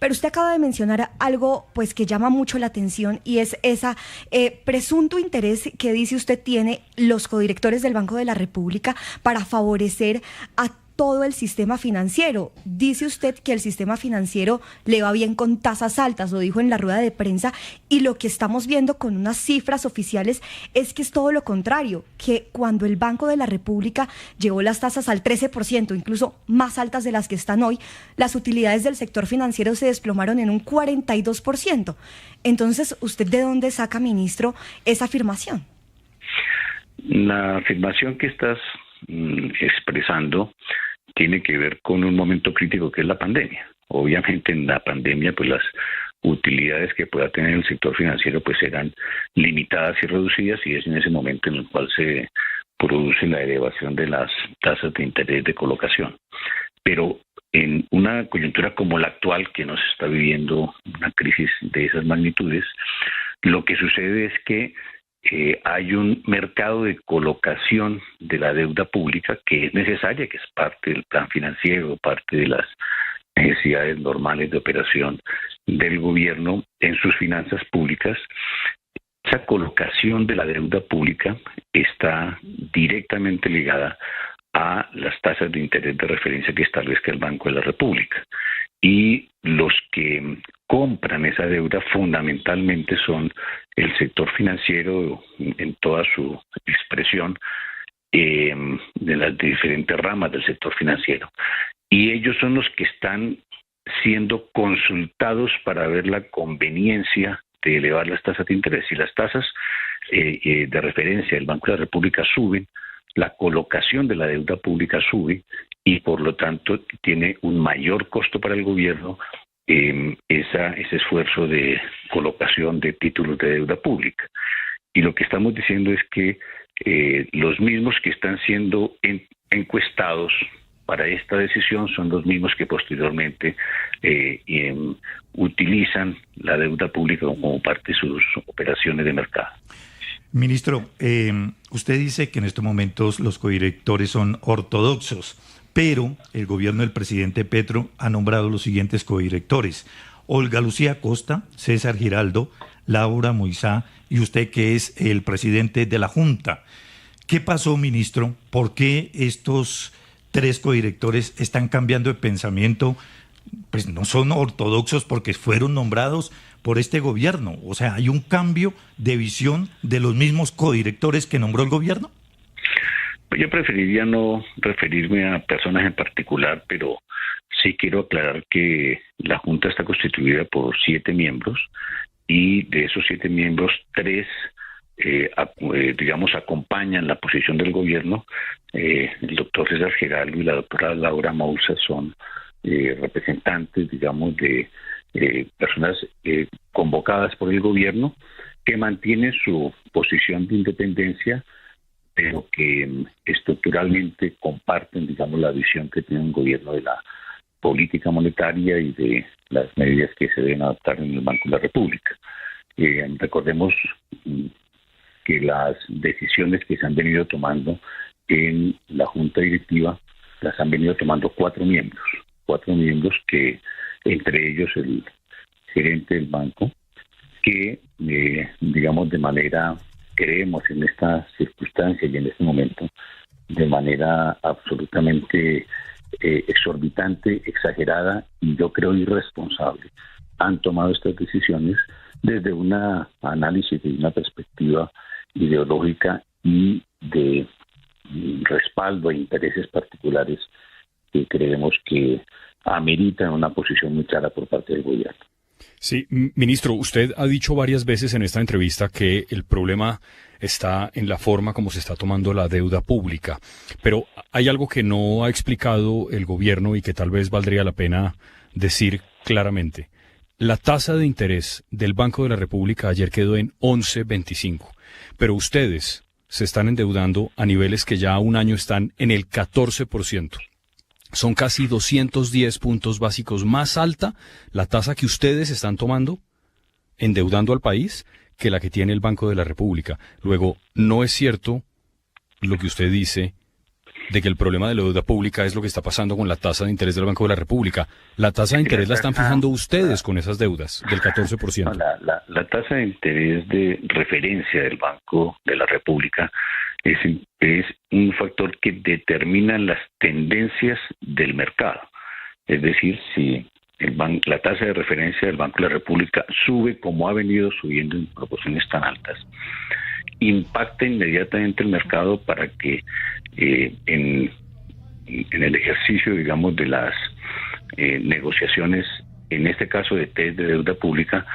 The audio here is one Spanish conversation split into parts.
Pero usted acaba de mencionar algo pues que llama mucho la atención y es esa presunto interés que dice usted tiene los codirectores del Banco de la República para favorecer a todo el sistema financiero. Dice usted que el sistema financiero le va bien con tasas altas, lo dijo en la rueda de prensa, y lo que estamos viendo con unas cifras oficiales es que es todo lo contrario, que cuando el Banco de la República llevó las tasas al 13%, incluso más altas de las que están hoy, las utilidades del sector financiero se desplomaron en un 42%. Entonces, ¿usted de dónde saca, ministro, esa afirmación? La afirmación que estás expresando tiene que ver con un momento crítico que es la pandemia. Obviamente en la pandemia pues las utilidades que pueda tener el sector financiero pues serán limitadas y reducidas, y es en ese momento en el cual se produce la elevación de las tasas de interés de colocación. Pero en una coyuntura como la actual, que nos está viviendo una crisis de esas magnitudes, lo que sucede es que hay un mercado de colocación de la deuda pública que es necesaria, que es parte del plan financiero, parte de las necesidades normales de operación del gobierno en sus finanzas públicas. Esa colocación de la deuda pública está directamente ligada a las tasas de interés de referencia que establezca el Banco de la República. Y los que compran esa deuda fundamentalmente son el sector financiero en toda su expresión, de las diferentes ramas del sector financiero. Y ellos son los que están siendo consultados para ver la conveniencia de elevar las tasas de interés. Si las tasas de referencia del Banco de la República suben, la colocación de la deuda pública sube y por lo tanto tiene un mayor costo para el gobierno ese esfuerzo de colocación de títulos de deuda pública. Y lo que estamos diciendo es que los mismos que están siendo encuestados para esta decisión son los mismos que posteriormente utilizan la deuda pública como parte de sus operaciones de mercado. Ministro, usted dice que en estos momentos los codirectores son ortodoxos, pero el gobierno del presidente Petro ha nombrado los siguientes codirectores: Olga Lucía Costa, César Giraldo, Laura Moisá y usted, que es el presidente de la Junta. ¿Qué pasó, ministro? ¿Por qué estos tres codirectores están cambiando de pensamiento? Pues no son ortodoxos porque fueron nombrados por este gobierno. O sea, ¿hay un cambio de visión de los mismos codirectores que nombró el gobierno? Yo preferiría no referirme a personas en particular, pero sí quiero aclarar que la Junta está constituida por 7 miembros y de esos 7 miembros, 3 acompañan la posición del gobierno. El doctor César Giraldo y la doctora Laura Moisá son representantes, de personas convocadas por el gobierno que mantienen su posición de independencia, pero que estructuralmente comparten, la visión que tiene un gobierno de la política monetaria y de las medidas que se deben adoptar en el Banco de la República. Recordemos que las decisiones que se han venido tomando en la Junta Directiva las han venido tomando 4 miembros que, entre ellos el gerente del banco, que de manera, creemos en esta circunstancia y en este momento, de manera absolutamente exorbitante, exagerada y yo creo irresponsable, han tomado estas decisiones desde un análisis de una perspectiva ideológica y de respaldo a intereses particulares que creemos que ameritan una posición muy clara por parte del gobierno. Sí, ministro, usted ha dicho varias veces en esta entrevista que el problema está en la forma como se está tomando la deuda pública, pero hay algo que no ha explicado el gobierno y que tal vez valdría la pena decir claramente. La tasa de interés del Banco de la República ayer quedó en 11.25, pero ustedes se están endeudando a niveles que ya a un año están en el 14%. Son casi 210 puntos básicos más alta la tasa que ustedes están tomando, endeudando al país, que la que tiene el Banco de la República. Luego, no es cierto lo que usted dice de que el problema de la deuda pública es lo que está pasando con la tasa de interés del Banco de la República. La tasa de interés la están fijando ustedes con esas deudas del 14%. La tasa de interés de referencia del Banco de la República es un factor que determina las tendencias del mercado. Es decir, si la tasa de referencia del Banco de la República sube como ha venido subiendo en proporciones tan altas, impacta inmediatamente el mercado para que en el ejercicio, digamos, de las negociaciones, en este caso de test de deuda pública,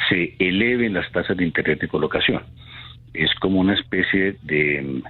se eleven las tasas de interés de colocación. Es como una especie de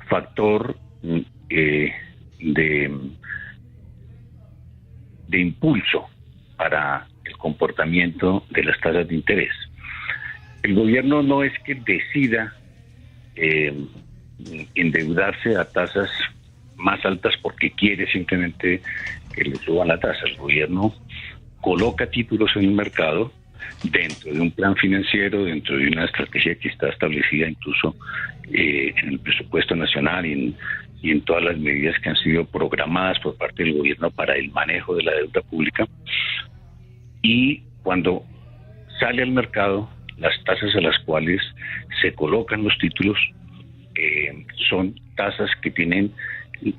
factor de impulso para el comportamiento de las tasas de interés. El gobierno no es que decida endeudarse a tasas más altas porque quiere simplemente que le suban la tasa. El gobierno coloca títulos en el mercado dentro de un plan financiero, dentro de una estrategia que está establecida incluso en el presupuesto nacional y en todas las medidas que han sido programadas por parte del gobierno para el manejo de la deuda pública. Y cuando sale al mercado, las tasas a las cuales se colocan los títulos son tasas que tienen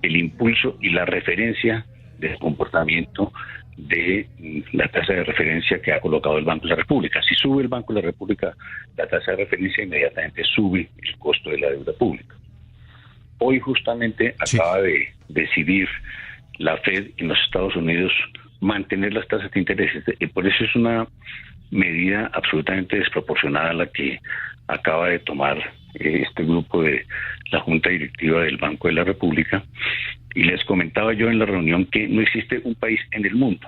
el impulso y la referencia del comportamiento de la tasa de referencia que ha colocado el Banco de la República. Si sube el Banco de la República la tasa de referencia, inmediatamente sube el costo de la deuda pública. Hoy justamente acaba de decidir la Fed en los Estados Unidos mantener las tasas de interés, y por eso es una medida absolutamente desproporcionada la que acaba de tomar este grupo de la Junta Directiva del Banco de la República. Y les comentaba yo en la reunión que no existe un país en el mundo,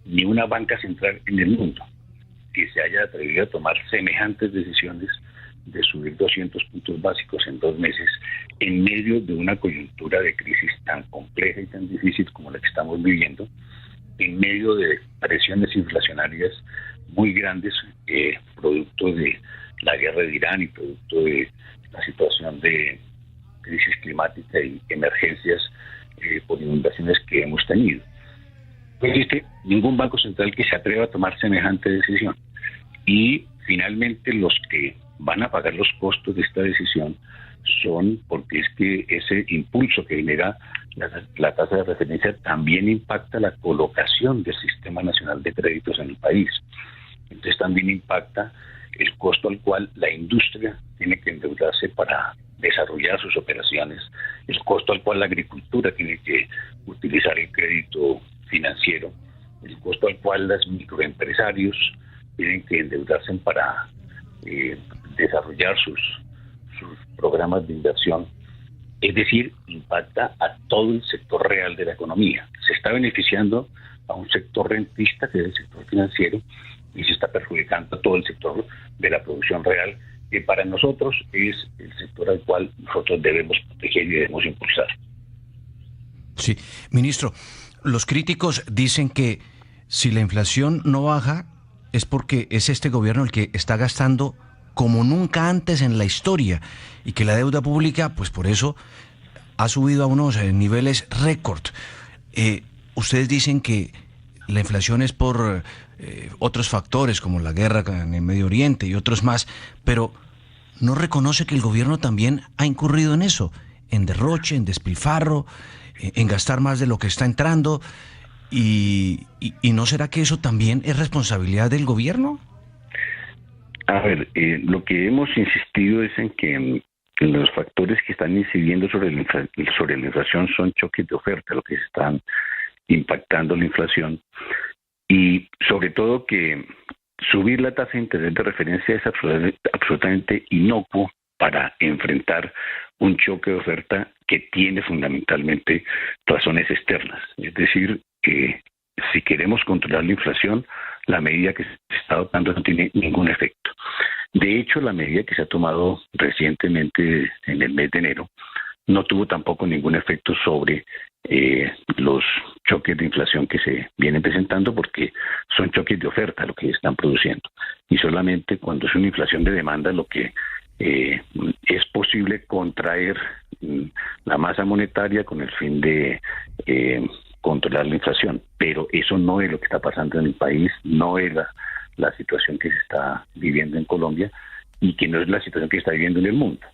ni una banca central en el mundo, que se haya atrevido a tomar semejantes decisiones de subir 200 puntos básicos en 2 meses en medio de una coyuntura de crisis tan compleja y tan difícil como la que estamos viviendo, en medio de presiones inflacionarias muy grandes, producto de la guerra de Irán y producto de la situación de crisis climática y emergencias por inundaciones que hemos tenido. No existe ningún banco central que se atreva a tomar semejante decisión. Y finalmente los que van a pagar los costos de esta decisión son porque es que ese impulso que genera la tasa de referencia también impacta la colocación del Sistema Nacional de Créditos en el país. Entonces también impacta el costo al cual la industria tiene que endeudarse para desarrollar sus operaciones, el costo al cual la agricultura tiene que utilizar el crédito financiero, el costo al cual los microempresarios tienen que endeudarse para desarrollar sus programas de inversión. Es decir, impacta a todo el sector real de la economía. Se está beneficiando a un sector rentista, que es el sector financiero, y se está perjudicando a todo el sector de la producción real, que para nosotros es el sector al cual nosotros debemos proteger y debemos impulsar. Sí, ministro, los críticos dicen que si la inflación no baja es porque es este gobierno el que está gastando como nunca antes en la historia y que la deuda pública, pues por eso ha subido a unos niveles récord. Ustedes dicen que la inflación es por otros factores como la guerra en el Medio Oriente y otros más, pero ¿no reconoce que el gobierno también ha incurrido en eso? En derroche, en despilfarro, en gastar más de lo que está entrando. ¿Y no será que eso también es responsabilidad del gobierno? A ver, lo que hemos insistido es en que los factores que están incidiendo sobre la inflación son choques de oferta, lo que están impactando la inflación, y sobre todo que subir la tasa de interés de referencia es absolutamente inocuo para enfrentar un choque de oferta que tiene fundamentalmente razones externas. Es decir, que si queremos controlar la inflación, la medida que se está adoptando no tiene ningún efecto. De hecho, la medida que se ha tomado recientemente en el mes de enero no tuvo tampoco ningún efecto sobre los choques de inflación que se vienen presentando, porque son choques de oferta lo que están produciendo. Y solamente cuando es una inflación de demanda lo que es posible contraer la masa monetaria con el fin de controlar la inflación. Pero eso no es lo que está pasando en el país, no es la situación que se está viviendo en Colombia y que no es la situación que se está viviendo en el mundo.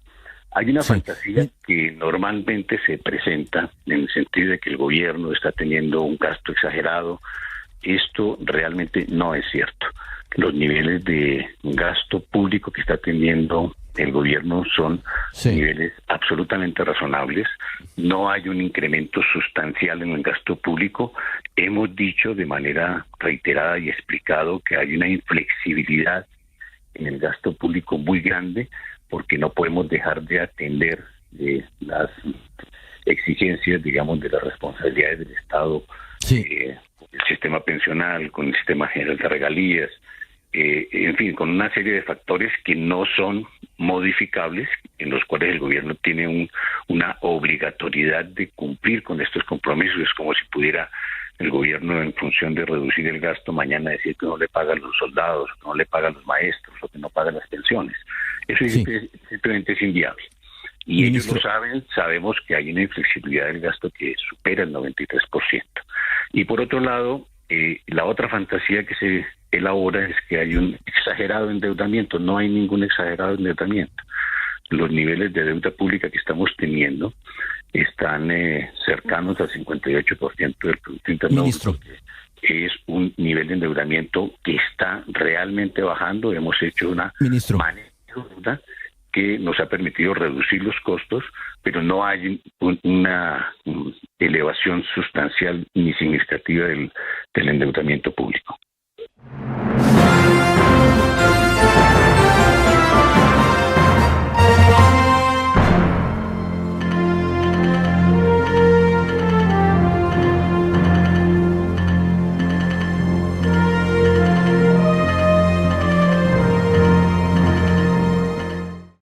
Hay una fantasía que normalmente se presenta en el sentido de que el gobierno está teniendo un gasto exagerado. Esto realmente no es cierto. Los niveles de gasto público que está teniendo el gobierno son niveles absolutamente razonables. No hay un incremento sustancial en el gasto público. Hemos dicho de manera reiterada y explicado que hay una inflexibilidad en el gasto público muy grande, porque no podemos dejar de atender las exigencias, digamos, de las responsabilidades del Estado, con el sistema pensional, con el sistema general de regalías, en fin, con una serie de factores que no son modificables, en los cuales el gobierno tiene una obligatoriedad de cumplir con estos compromisos. Es como si pudiera el gobierno, en función de reducir el gasto, mañana decir que no le paga a los soldados, que no le paga a los maestros, o que no paga las pensiones. Eso simplemente es inviable. Y ellos lo saben, sabemos que hay una inflexibilidad del gasto que supera el 93%. Y por otro lado, la otra fantasía que se elabora es que hay un exagerado endeudamiento. No hay ningún exagerado endeudamiento. Los niveles de deuda pública que estamos teniendo están cercanos al 58% del Producto Interno Bruto. Es un nivel de endeudamiento que está realmente bajando. Hemos hecho una maniobra que nos ha permitido reducir los costos, pero no hay una elevación sustancial ni significativa del endeudamiento público.